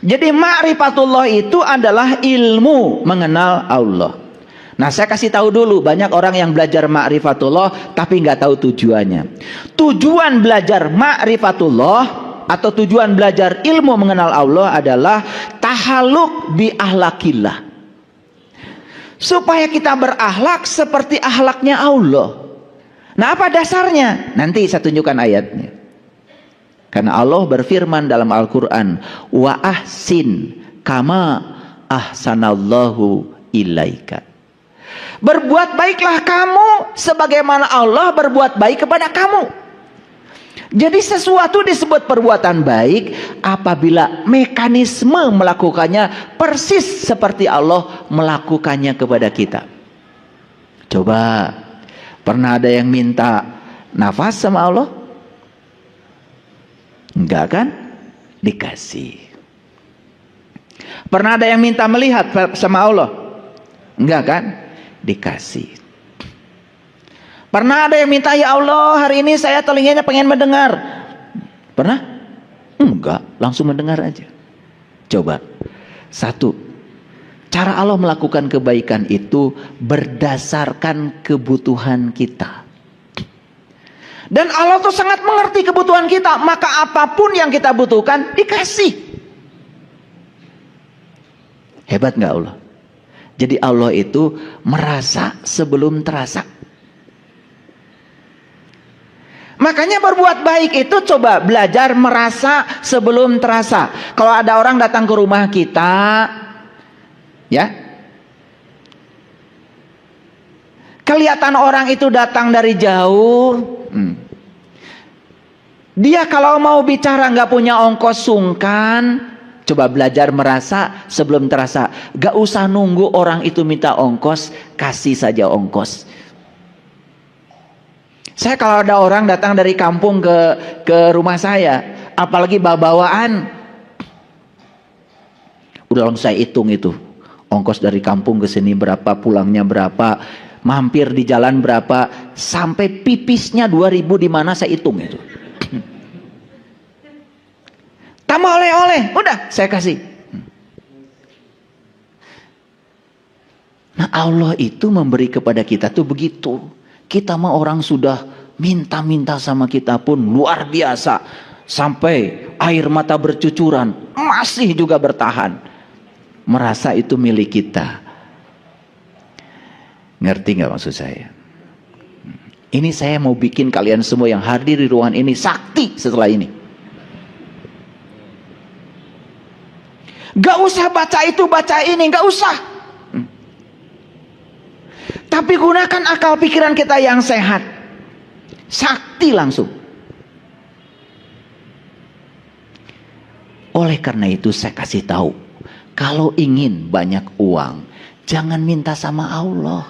Jadi ma'rifatullah itu adalah ilmu mengenal Allah. Nah, saya kasih tahu dulu, banyak orang yang belajar ma'rifatullah tapi nggak tahu tujuannya. Tujuan belajar ma'rifatullah atau tujuan belajar ilmu mengenal Allah adalah tahalluq bi ahlakillah. Supaya kita berakhlak seperti akhlaknya Allah. Nah, apa dasarnya? Nanti saya tunjukkan ayatnya. Karena Allah berfirman dalam Al-Quran, wa ahsin kama ahsanallahu ilaika. Berbuat baiklah kamu sebagaimana Allah berbuat baik kepada kamu. Jadi sesuatu disebut perbuatan baik apabila mekanisme melakukannya persis seperti Allah melakukannya kepada kita. Coba, pernah ada yang minta nafas sama Allah? Enggak kan? Dikasih. Pernah ada yang minta melihat sama Allah? Enggak kan? Dikasih. Pernah ada yang minta, ya Allah hari ini saya telinganya pengen mendengar. Pernah? Enggak, langsung mendengar aja. Coba. Satu, cara Allah melakukan kebaikan itu berdasarkan kebutuhan kita. Dan Allah tuh sangat mengerti kebutuhan kita, maka apapun yang kita butuhkan dikasih. Hebat nggak Allah? Jadi Allah itu merasa sebelum terasa. Makanya berbuat baik itu coba belajar merasa sebelum terasa. Kalau ada orang datang ke rumah kita, ya, kelihatan orang itu datang dari jauh. Dia kalau mau bicara nggak punya ongkos sungkan. Coba belajar merasa sebelum terasa. Gak usah nunggu orang itu minta ongkos, kasih saja ongkos. Saya kalau ada orang datang dari kampung ke rumah saya, apalagi bawa-bawaan, udah langsung saya hitung itu. Ongkos dari kampung ke sini berapa, pulangnya berapa, mampir di jalan berapa, sampai pipisnya 2.000 di mana saya hitung itu. Tambah oleh-oleh, udah saya kasih. Nah, Allah itu memberi kepada kita tuh begitu. Kita mah orang sudah minta-minta sama kita pun luar biasa. Sampai air mata bercucuran, masih juga bertahan. Merasa itu milik kita. Ngerti gak maksud saya? Ini saya mau bikin kalian semua yang hadir di ruangan ini sakti setelah ini. Gak usah baca itu, baca ini, gak usah. Tapi gunakan akal pikiran kita yang sehat. Sakti langsung. Oleh karena itu saya kasih tahu, kalau ingin banyak uang, jangan minta sama Allah.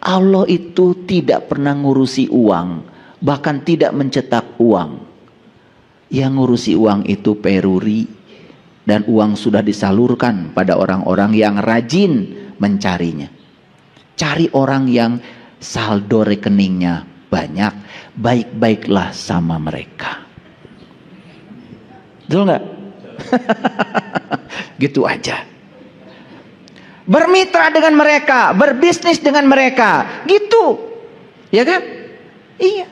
Allah itu tidak pernah ngurusi uang, bahkan tidak mencetak uang. Yang ngurusi uang itu peruri, dan uang sudah disalurkan pada orang-orang yang rajin mencarinya. Cari orang yang saldo rekeningnya banyak, baik-baiklah sama mereka. Betul nggak? Gitu aja. Bermitra dengan mereka, berbisnis dengan mereka, gitu, ya kan? Iya.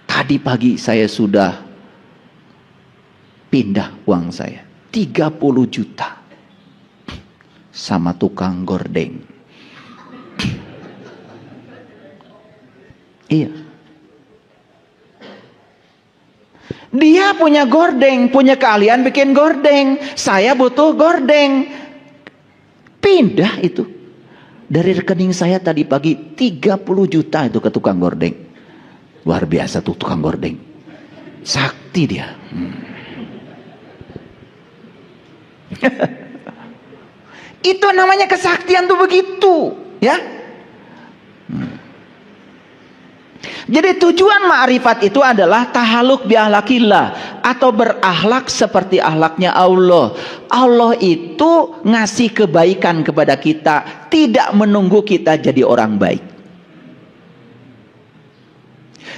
Tadi pagi saya sudah pindah uang saya 30 juta. Sama tukang gordeng. Iya. Dia punya gordeng, punya keahlian bikin gordeng. Saya butuh gordeng. Pindah itu. Dari rekening saya tadi pagi 30 juta itu ke tukang gordeng. Luar biasa tuh tukang gordeng. Sakti dia. Itu namanya kesaktian tuh begitu, ya. Jadi tujuan ma'rifat itu adalah tahalluq bi ahlakillah, atau berakhlak seperti akhlaknya Allah. Allah itu ngasih kebaikan kepada kita, tidak menunggu kita jadi orang baik.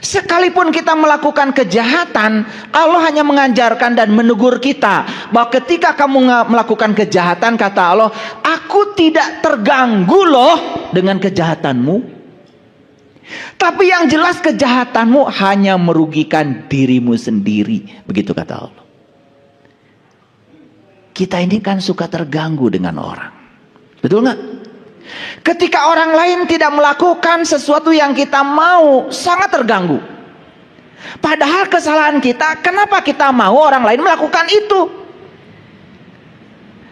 Sekalipun kita melakukan kejahatan, Allah hanya mengajarkan dan menegur kita bahwa ketika kamu melakukan kejahatan, kata Allah, aku tidak terganggu loh dengan kejahatanmu. Tapi yang jelas kejahatanmu hanya merugikan dirimu sendiri. Begitu kata Allah. Kita ini kan suka terganggu dengan orang. Betul nggak? Ketika orang lain tidak melakukan sesuatu yang kita mau, sangat terganggu. Padahal kesalahan kita, kenapa kita mau orang lain melakukan itu?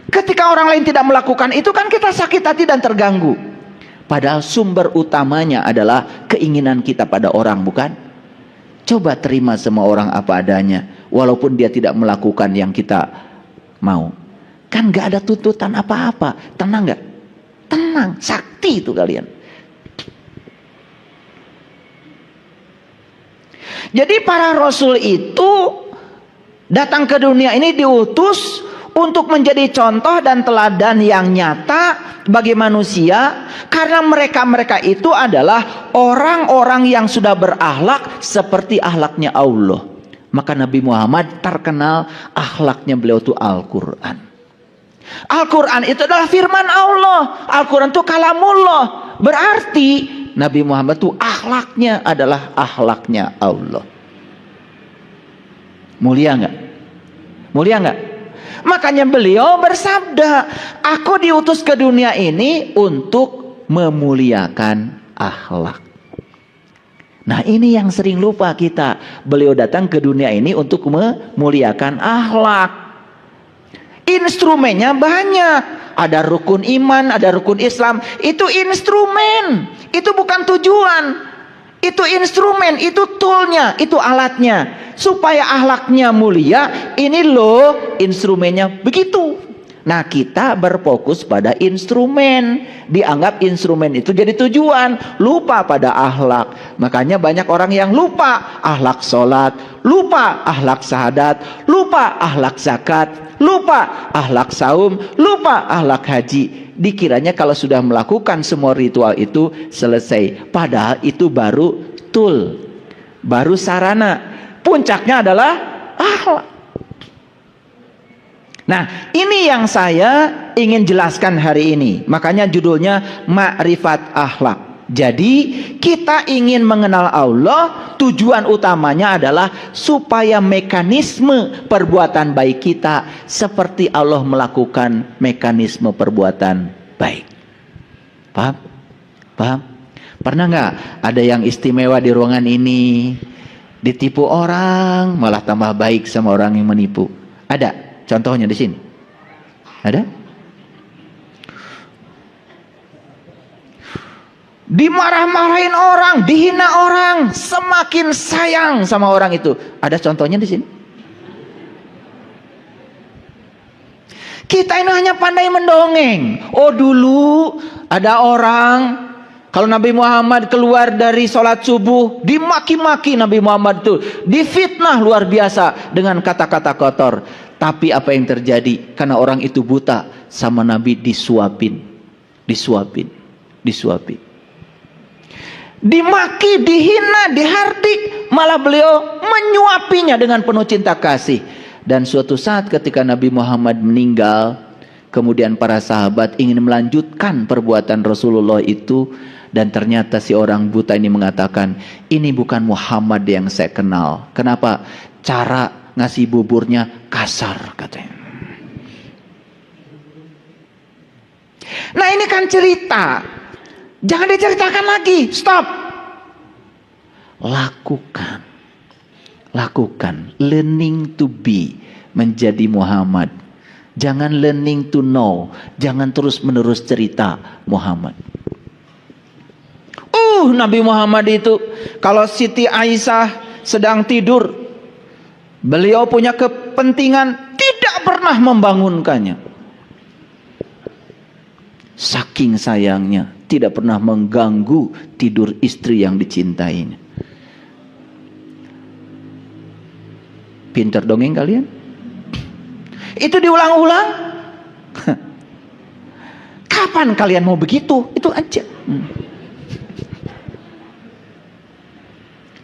Ketika orang lain tidak melakukan itu, kan kita sakit hati dan terganggu. Padahal sumber utamanya adalah keinginan kita pada orang, bukan? Coba terima semua orang apa adanya, walaupun dia tidak melakukan yang kita mau. Kan gak ada tuntutan apa-apa. Tenang gak? Tenang, sakti itu kalian. Jadi para rasul itu datang ke dunia ini diutus untuk menjadi contoh dan teladan yang nyata bagi manusia, karena mereka itu adalah orang-orang yang sudah berakhlak seperti akhlaknya Allah. Maka Nabi Muhammad terkenal akhlaknya beliau itu Al-Quran. Al-Quran itu adalah firman Allah. Al-Quran itu kalamullah. Berarti Nabi Muhammad itu akhlaknya adalah akhlaknya Allah. Mulia nggak? Mulia nggak? Makanya beliau bersabda, aku diutus ke dunia ini untuk memuliakan akhlak. Nah ini yang sering lupa kita. Beliau datang ke dunia ini untuk memuliakan akhlak. Instrumennya banyak. Ada rukun iman, ada rukun Islam. Itu instrumen. Itu bukan tujuan. Itu instrumen, itu toolnya, itu alatnya. Supaya akhlaknya mulia, ini loh instrumennya begitu. Nah kita berfokus pada instrumen. Dianggap instrumen itu jadi tujuan. Lupa pada akhlak. Makanya banyak orang yang lupa akhlak sholat, lupa akhlak syahadat, lupa akhlak zakat, lupa akhlak saum, lupa akhlak haji. Dikiranya kalau sudah melakukan semua ritual itu selesai. Padahal itu baru tool, baru sarana. Puncaknya adalah akhlak. Nah ini yang saya ingin jelaskan hari ini. Makanya judulnya Ma'rifat Akhlak. Jadi kita ingin mengenal Allah, tujuan utamanya adalah supaya mekanisme perbuatan baik kita seperti Allah melakukan mekanisme perbuatan baik. Paham? Paham? Pernah nggak ada yang istimewa di ruangan ini, ditipu orang malah tambah baik sama orang yang menipu? Ada? Contohnya di sini. Ada? Dimarah-marahin orang, dihina orang, semakin sayang sama orang itu. Ada contohnya di sini? Kita ini hanya pandai mendongeng. Oh dulu ada orang, kalau Nabi Muhammad keluar dari sholat subuh, dimaki-maki Nabi Muhammad itu, difitnah luar biasa dengan kata-kata kotor. Tapi apa yang terjadi? Karena orang itu buta, sama Nabi disuapin. Dimaki, dihina, dihardik, malah beliau menyuapinya dengan penuh cinta kasih. Dan suatu saat ketika Nabi Muhammad meninggal, kemudian para sahabat ingin melanjutkan perbuatan Rasulullah itu, dan ternyata si orang buta ini mengatakan, ini bukan Muhammad yang saya kenal. Kenapa? Cara ngasih buburnya kasar katanya. Nah ini kan cerita, jangan diceritakan lagi, stop. Lakukan, learning to be, menjadi Muhammad. Jangan learning to know, jangan terus menerus cerita Muhammad. Nabi Muhammad itu kalau Siti Aisyah sedang tidur, beliau punya kepentingan, tidak pernah membangunkannya. Saking sayangnya, tidak pernah mengganggu tidur istri yang dicintainya. Pintar dongeng kalian? Itu diulang-ulang. Kapan kalian mau begitu? Itu aja.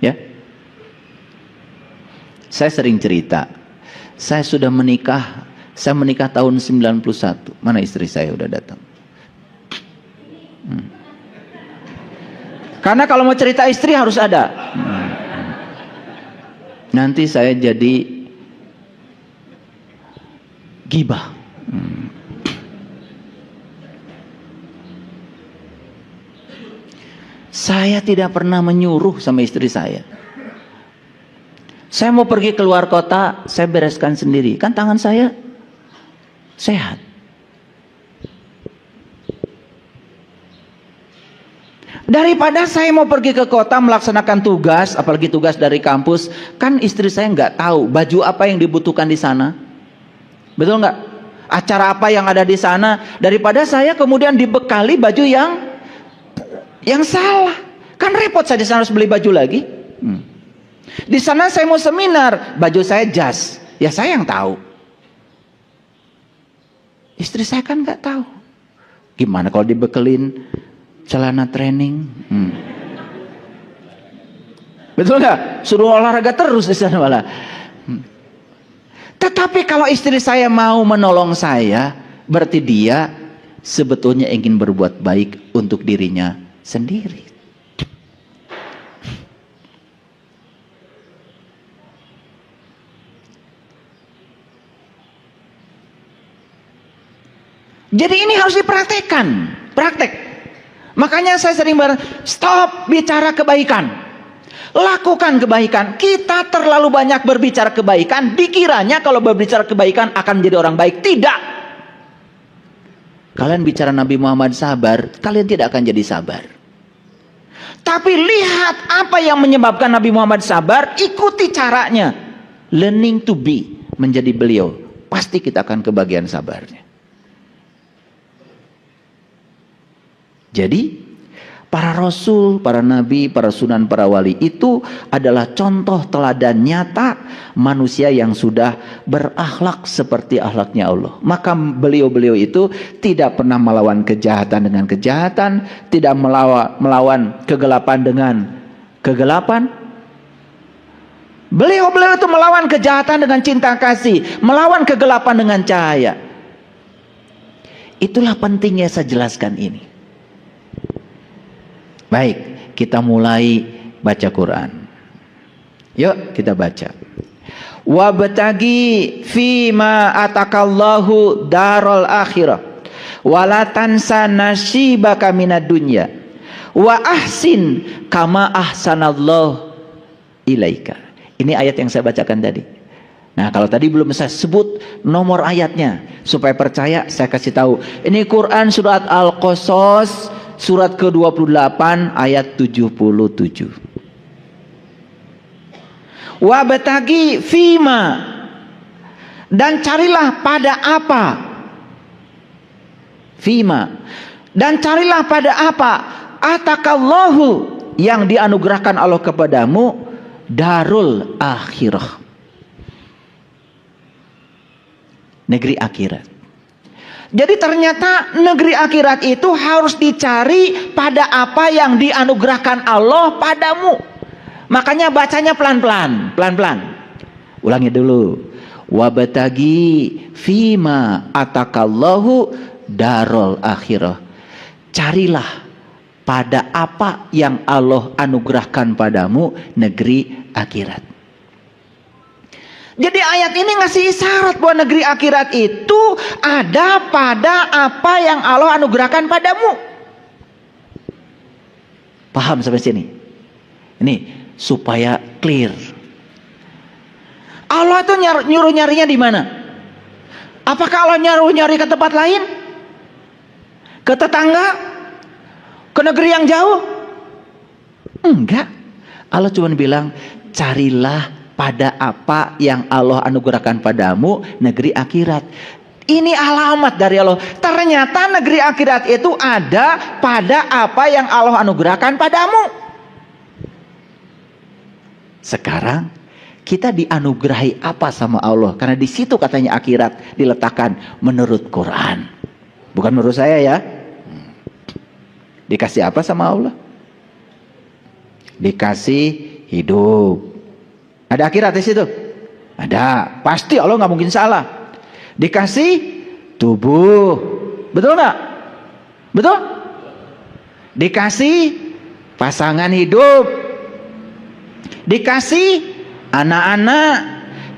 Ya. Saya sering cerita, saya menikah tahun 91. Mana istri saya udah datang? Karena kalau mau cerita istri harus ada. Nanti saya jadi gibah. Saya tidak pernah menyuruh sama istri saya. Saya mau pergi keluar kota, saya bereskan sendiri. Kan tangan saya sehat. Daripada saya mau pergi ke kota melaksanakan tugas, apalagi tugas dari kampus, kan istri saya nggak tahu baju apa yang dibutuhkan di sana. Betul nggak? Acara apa yang ada di sana. Daripada saya kemudian dibekali baju yang salah. Kan repot, saya di sana harus beli baju lagi. Di sana saya mau seminar, baju saya jas, ya saya yang tahu. Istri saya kan nggak tahu. Gimana kalau dibekelin celana training? Betul nggak? Suruh olahraga terus di sana malah. Tetapi kalau istri saya mau menolong saya, berarti dia sebetulnya ingin berbuat baik untuk dirinya sendiri. Jadi ini harus dipraktekkan, praktek. Makanya saya sering stop bicara kebaikan, lakukan kebaikan. Kita terlalu banyak berbicara kebaikan, dikiranya kalau berbicara kebaikan akan menjadi orang baik. Tidak. Kalian bicara Nabi Muhammad sabar, kalian tidak akan jadi sabar. Tapi lihat apa yang menyebabkan Nabi Muhammad sabar, ikuti caranya. Learning to be, menjadi beliau. Pasti kita akan kebagian sabarnya. Jadi para rasul, para nabi, para sunan, para wali itu adalah contoh teladan nyata manusia yang sudah berakhlak seperti akhlaknya Allah. Maka beliau-beliau itu tidak pernah melawan kejahatan dengan kejahatan, tidak melawan kegelapan dengan kegelapan. Beliau-beliau itu melawan kejahatan dengan cinta kasih, melawan kegelapan dengan cahaya. Itulah pentingnya saya jelaskan ini. Baik, kita mulai baca Quran. Yuk kita baca. Wabtagi fima atakallahu darul akhirah wala tansa nasibaka minad dunya wa ahsin kama ahsanallahu ilaika. Ini ayat yang saya bacakan tadi. Nah, kalau tadi belum saya sebut nomor ayatnya supaya percaya, saya kasih tahu. Ini Quran surat Al-Qasas surat ke-28 ayat 77. Wabtagi fima, dan carilah pada apa? Fima, dan carilah pada apa? Atakallahu, yang dianugerahkan Allah kepadamu, darul akhirah, negeri akhirat. Jadi ternyata negeri akhirat itu harus dicari pada apa yang dianugerahkan Allah padamu. Makanya bacanya pelan-pelan, pelan-pelan. Ulangi dulu. Wabtagi fima atakallahu darul akhirah. Carilah pada apa yang Allah anugerahkan padamu, negeri akhirat. Jadi ayat ini ngasih isyarat bahwa negeri akhirat itu ada pada apa yang Allah anugerahkan padamu. Paham sampai sini? Ini supaya clear. Allah itu nyuruh nyarinya di mana? Apakah Allah nyuruh nyari ke tempat lain? Ke tetangga? Ke negeri yang jauh? Enggak. Allah cuma bilang, carilah pada apa yang Allah anugerahkan padamu, negeri akhirat. Ini alamat dari Allah. Ternyata negeri akhirat itu ada pada apa yang Allah anugerahkan padamu. Sekarang kita dianugerahi apa sama Allah? Karena di situ katanya akhirat diletakkan menurut Quran, bukan menurut saya ya. Dikasih apa sama Allah? Dikasih hidup. Ada akhirat di situ? Ada, pasti Allah nggak mungkin salah. Dikasih tubuh, betul nggak? Betul? Dikasih pasangan hidup, dikasih anak-anak,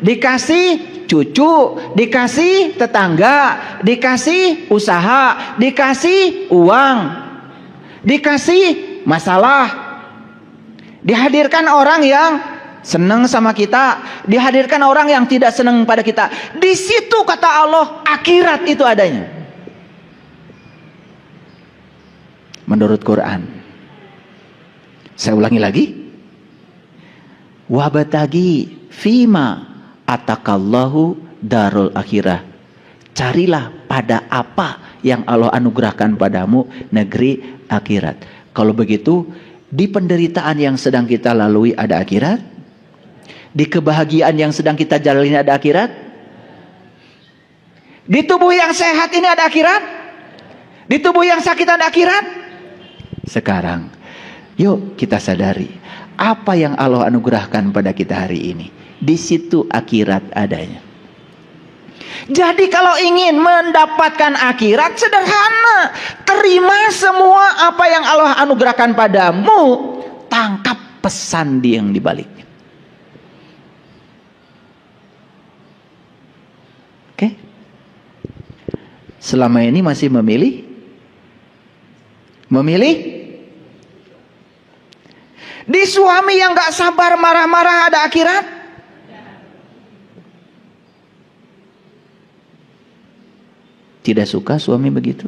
dikasih cucu, dikasih tetangga, dikasih usaha, dikasih uang, dikasih masalah, dihadirkan orang yang senang sama kita, dihadirkan orang yang tidak senang pada kita. Di situ kata Allah, akhirat itu adanya. Menurut Quran. Saya ulangi lagi. Wabatagi fima atakallahu darul akhirah. Carilah pada apa yang Allah anugerahkan padamu negeri akhirat. Kalau begitu, di penderitaan yang sedang kita lalui ada akhirat. Di kebahagiaan yang sedang kita jalani ada akhirat. Di tubuh yang sehat ini ada akhirat. Di tubuh yang sakit ada akhirat. Sekarang, yuk kita sadari apa yang Allah anugerahkan pada kita hari ini. Di situ akhirat adanya. Jadi kalau ingin mendapatkan akhirat, sederhana. Terima semua apa yang Allah anugerahkan padamu. Tangkap pesan yang dibaliknya. Oke? Selama ini masih memilih? Memilih? Di suami yang gak sabar marah-marah ada akhirat? Tidak suka suami begitu?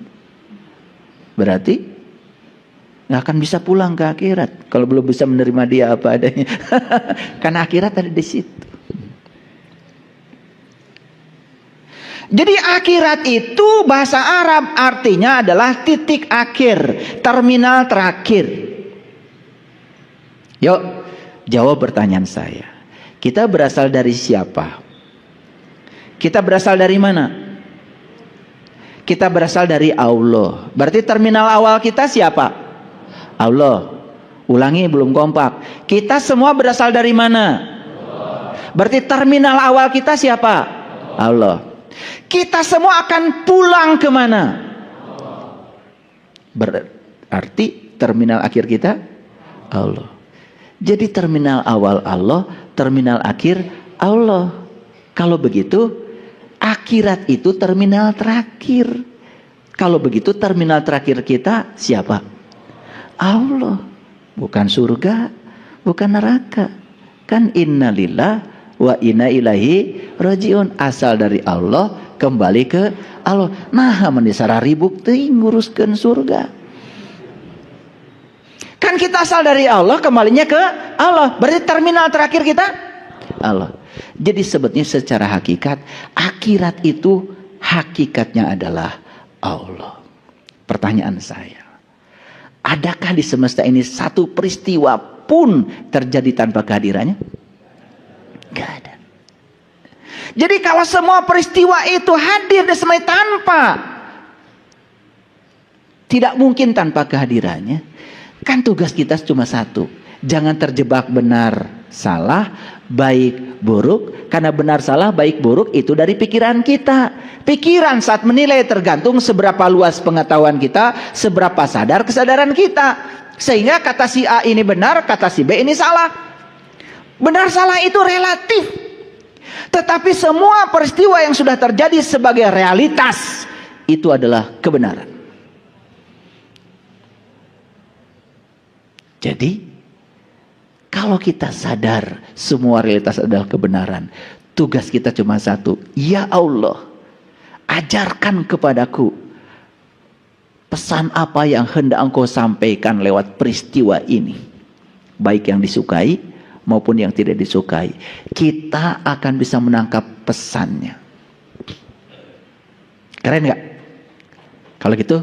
Berarti gak akan bisa pulang ke akhirat kalau belum bisa menerima dia apa adanya. Karena akhirat ada di situ. Jadi akhirat itu bahasa Arab artinya adalah titik akhir, terminal terakhir. Yuk, jawab pertanyaan saya. Kita berasal dari siapa? Kita berasal dari mana? Kita berasal dari Allah. Berarti terminal awal kita siapa? Allah. Ulangi, belum kompak. Kita semua berasal dari mana? Berarti terminal awal kita siapa? Allah. Kita semua akan pulang kemana? Berarti terminal akhir kita Allah. Jadi terminal awal Allah, terminal akhir Allah. Kalau begitu, akhirat itu terminal terakhir. Kalau begitu terminal terakhir kita siapa? Allah. Bukan surga, bukan neraka. Kan innalillah wa inna ilaihi rajiun. Asal dari Allah, kembali ke Allah. Nah, menisara ribuk teuing nguruskeun surga. Kan kita asal dari Allah, kembalinya ke Allah. Berarti terminal terakhir kita Allah. Jadi sebetulnya secara hakikat, akhirat itu hakikatnya adalah Allah. Pertanyaan saya, adakah di semesta ini satu peristiwa pun terjadi tanpa kehadirannya? Gak ada. Jadi kalau semua peristiwa itu hadir di semesta tanpa, tidak mungkin tanpa kehadirannya. Kan tugas kita cuma satu. Jangan terjebak benar salah, baik buruk. Karena benar salah, baik buruk itu dari pikiran kita. Pikiran saat menilai tergantung seberapa luas pengetahuan kita, seberapa sadar kesadaran kita. Sehingga kata si A ini benar, kata si B ini salah. Benar salah itu relatif. Tetapi semua peristiwa yang sudah terjadi sebagai realitas itu adalah kebenaran. Jadi kalau kita sadar semua realitas adalah kebenaran, tugas kita cuma satu. Ya Allah, ajarkan kepadaku pesan apa yang hendak Engkau sampaikan lewat peristiwa ini, baik yang disukai maupun yang tidak disukai. Kita akan bisa menangkap pesannya. Keren nggak? Kalau gitu,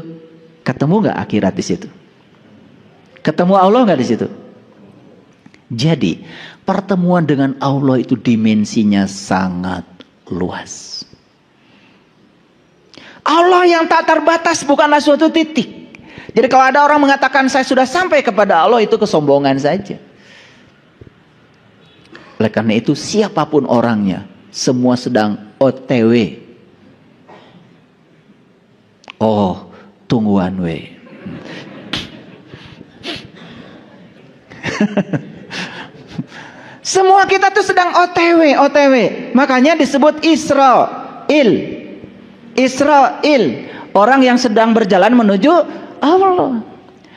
ketemu nggak akhirat di situ? Ketemu Allah nggak di situ? Jadi pertemuan dengan Allah itu dimensinya sangat luas. Allah yang tak terbatas bukanlah suatu titik. Jadi kalau ada orang mengatakan saya sudah sampai kepada Allah, itu kesombongan saja. Oleh karena itu siapapun orangnya, semua sedang OTW. Oh, tunggu one way. Semua kita tuh sedang OTW. Makanya disebut Israel. Israel, orang yang sedang berjalan menuju Allah.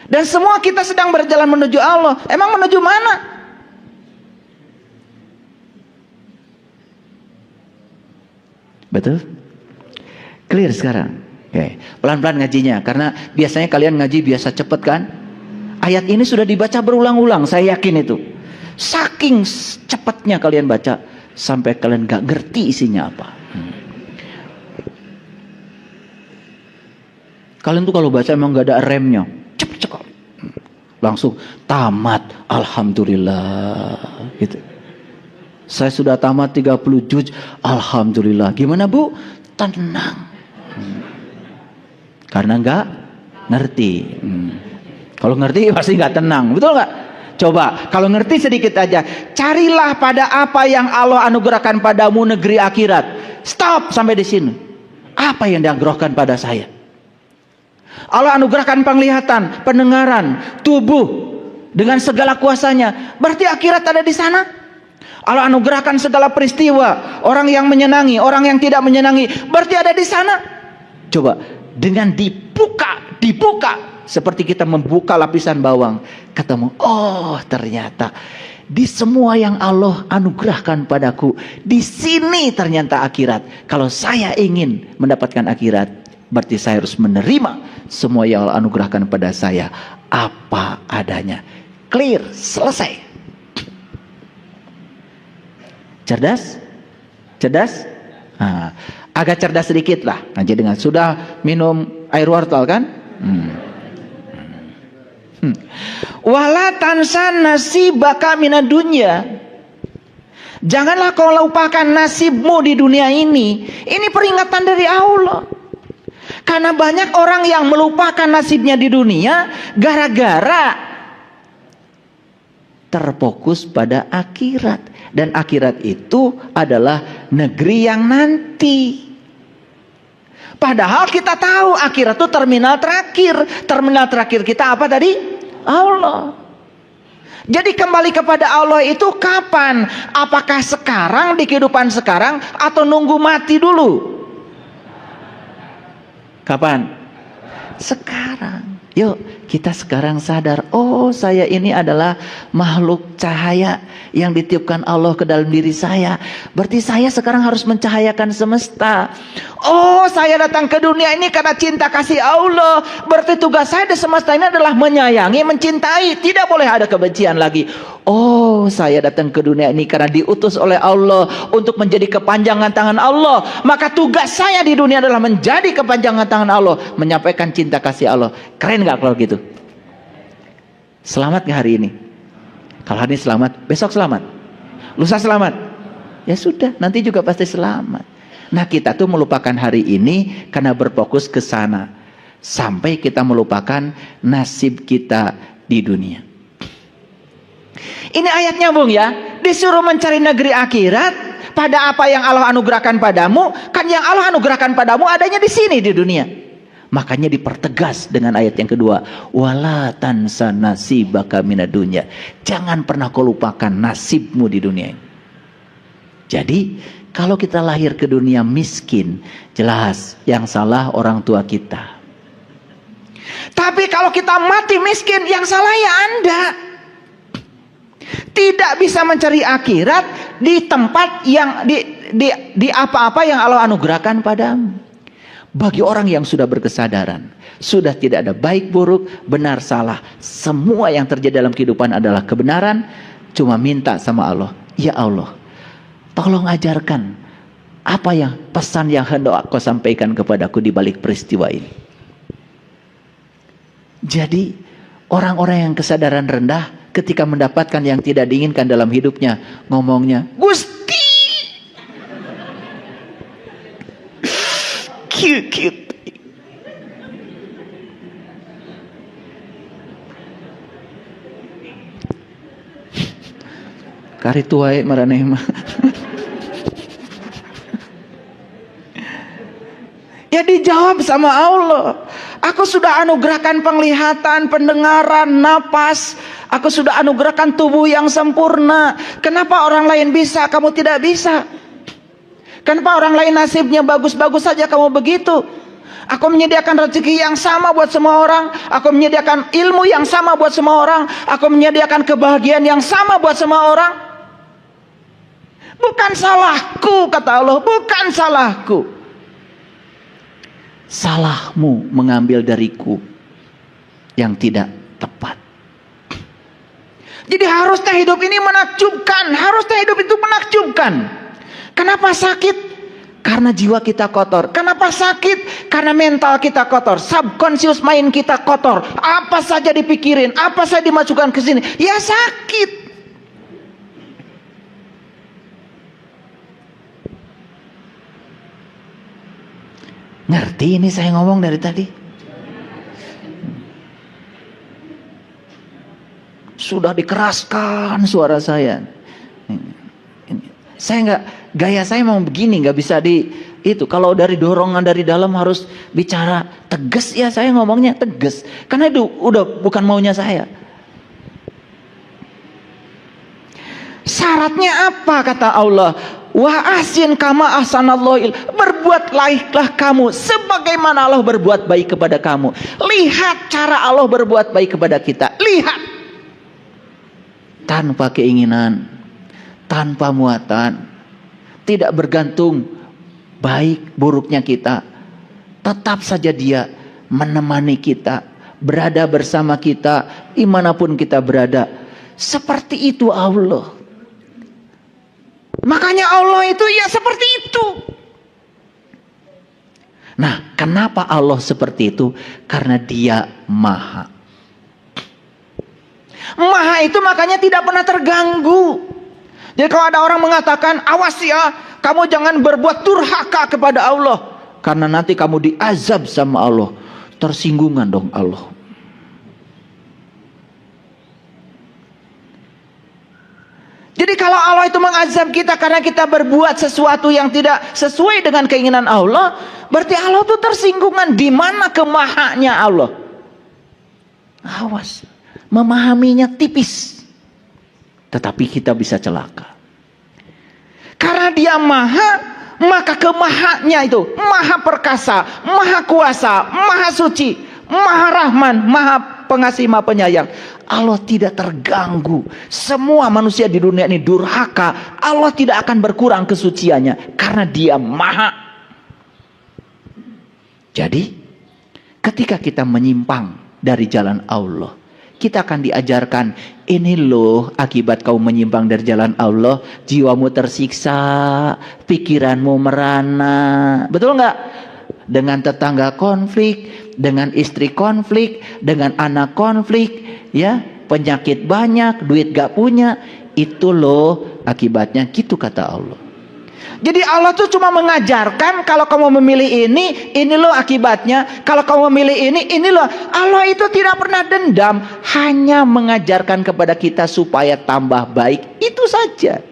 Dan semua kita sedang berjalan menuju Allah. Emang menuju mana? Betul? Clear sekarang? Oke. Pelan-pelan ngajinya. Karena biasanya kalian ngaji biasa cepet kan? Ayat ini sudah dibaca berulang-ulang. Saya yakin itu. Saking cepatnya kalian baca. Sampai kalian gak ngerti isinya apa. Kalian tuh kalau baca emang gak ada remnya. Cepet sekali. Langsung tamat. Alhamdulillah. Gitu. Saya sudah tamat 30 juz. Alhamdulillah. Gimana bu? Tenang. Karena nggak ngerti. Kalau ngerti pasti nggak tenang. Betul nggak? Coba. Kalau ngerti sedikit aja. Carilah pada apa yang Allah anugerahkan padamu negeri akhirat. Stop sampai di sini. Apa yang dianugerahkan pada saya? Allah anugerahkan penglihatan, pendengaran, tubuh dengan segala kuasanya. Berarti akhirat ada di sana. Allah anugerahkan segala peristiwa, orang yang menyenangi, orang yang tidak menyenangi, berarti ada di sana. Coba dengan dibuka seperti kita membuka lapisan bawang, ketemu, oh ternyata di semua yang Allah anugerahkan padaku, di sini ternyata akhirat. Kalau saya ingin mendapatkan akhirat, berarti saya harus menerima semua yang Allah anugerahkan pada saya apa adanya. Clear, selesai. Cerdas? Nah, agak cerdas sedikit lah. Ngaji dengan sudah minum air wortel kan? Wala tansan nasibaka minad dunya. Janganlah kau lupakan nasibmu di dunia ini. Ini peringatan dari Allah. Karena banyak orang yang melupakan nasibnya di dunia gara-gara terfokus pada akhirat. Dan akhirat itu adalah negeri yang nanti. Padahal kita tahu akhirat itu terminal terakhir. Terminal terakhir kita apa tadi? Allah. Jadi kembali kepada Allah itu kapan? Apakah sekarang, di kehidupan sekarang, atau nunggu mati dulu? Kapan? Sekarang. Yuk kita sekarang sadar, oh saya ini adalah makhluk cahaya yang ditiupkan Allah ke dalam diri saya. Berarti saya sekarang harus mencahayakan semesta. Oh saya datang ke dunia ini karena cinta kasih Allah. Berarti tugas saya di semesta ini adalah menyayangi, mencintai. Tidak boleh ada kebencian lagi. Oh saya datang ke dunia ini karena diutus oleh Allah untuk menjadi kepanjangan tangan Allah. Maka tugas saya di dunia adalah menjadi kepanjangan tangan Allah, menyampaikan cinta kasih Allah. Keren gak kalau gitu? Selamat gak hari ini? Kalau hari ini selamat, besok selamat, lusa selamat, ya sudah, nanti juga pasti selamat. Nah kita tuh melupakan hari ini karena berfokus ke sana, sampai kita melupakan nasib kita di dunia. Ini ayatnya bung ya, disuruh mencari negeri akhirat pada apa yang Allah anugerahkan padamu. Kan yang Allah anugerahkan padamu adanya di sini di dunia. Makanya dipertegas dengan ayat yang kedua, wala tansa nasibaka minad dunya. Jangan pernah kau lupakan nasibmu di dunia ini. Jadi kalau kita lahir ke dunia miskin, jelas yang salah orang tua kita. Tapi kalau kita mati miskin, yang salah ya Anda. Tidak bisa mencari akhirat di tempat yang di apa-apa yang Allah anugerahkan padamu. Bagi orang yang sudah berkesadaran, sudah tidak ada baik buruk, benar salah, semua yang terjadi dalam kehidupan adalah kebenaran. Cuma minta sama Allah, ya Allah, tolong ajarkan apa yang pesan yang hendak kau sampaikan kepadaku di balik peristiwa ini. Jadi orang-orang yang kesadaran rendah ketika mendapatkan yang tidak diinginkan dalam hidupnya, ngomongnya, Gusti, cute. Kari tuai maraneh mah. Ya dijawab sama Allah. Aku sudah anugerahkan penglihatan, pendengaran, napas. Aku sudah anugerahkan tubuh yang sempurna. Kenapa orang lain bisa, kamu tidak bisa? Kenapa orang lain nasibnya bagus-bagus saja, kamu begitu? Aku menyediakan rezeki yang sama buat semua orang. Aku menyediakan ilmu yang sama buat semua orang. Aku menyediakan kebahagiaan yang sama buat semua orang. Bukan salahku, kata Allah. Bukan salahku. Salahmu mengambil dariku yang tidak tepat. Jadi harusnya hidup ini menakjubkan. Harusnya hidup itu menakjubkan. Kenapa sakit? Karena jiwa kita kotor. Kenapa sakit? Karena mental kita kotor. Subconscious mind kita kotor. Apa saja dipikirin, apa saja dimasukkan ke sini, ya sakit. Ngerti ini saya ngomong dari tadi? Sudah dikeraskan suara saya. Saya nggak, gaya saya mau begini, nggak bisa di itu. Kalau dari dorongan dari dalam harus bicara tegas, ya saya ngomongnya tegas. Karena itu udah bukan maunya saya. Syaratnya apa kata Allah? Wa ahsin kama ahsanallahu. Berbuatlah kamu sebagaimana Allah berbuat baik kepada kamu. Lihat cara Allah berbuat baik kepada kita. Lihat. Tanpa keinginan, tanpa muatan, tidak bergantung baik buruknya kita. Tetap saja Dia menemani kita, berada bersama kita dimanapun kita berada. Seperti itu Allah. Makanya Allah itu ya seperti itu. Nah, kenapa Allah seperti itu? Karena Dia Maha. Maha itu makanya tidak pernah terganggu. Jadi kalau ada orang mengatakan, awas ya, kamu jangan berbuat durhaka kepada Allah, karena nanti kamu diazab sama Allah. Tersinggungan dong Allah. Jadi kalau Allah itu mengazab kita karena kita berbuat sesuatu yang tidak sesuai dengan keinginan Allah, berarti Allah itu tersinggungan. Di mana kemahanya Allah? Awas, memahaminya tipis, tetapi kita bisa celaka. Karena Dia maha, maka kemahanya itu maha perkasa, maha kuasa, maha suci, maha rahman, maha pengasih, maha penyayang. Allah tidak terganggu. Semua manusia di dunia ini durhaka, Allah tidak akan berkurang kesuciannya karena Dia maha. Jadi ketika kita menyimpang dari jalan Allah, kita akan diajarkan, ini loh akibat kau menyimpang dari jalan Allah, jiwamu tersiksa, pikiranmu merana. Betul nggak? Dengan tetangga konflik, dengan istri konflik, dengan anak konflik, ya, penyakit banyak, duit gak punya. Itu loh akibatnya, gitu kata Allah. Jadi Allah tuh cuma mengajarkan, kalau kamu memilih ini loh akibatnya. Kalau kamu memilih ini loh. Allah itu tidak pernah dendam, hanya mengajarkan kepada kita supaya tambah baik. Itu saja.